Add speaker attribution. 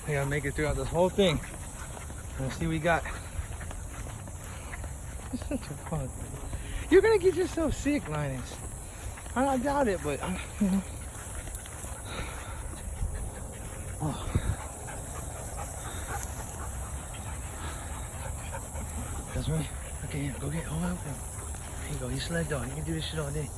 Speaker 1: We gotta make it throughout this whole thing. Let's see what we got. It's such a fun. You're gonna get yourself sick, Linus. I doubt it, but you know. Oh. That's right. Okay, go get. Hold on. Here you go. You sled dog. You can do this shit all day.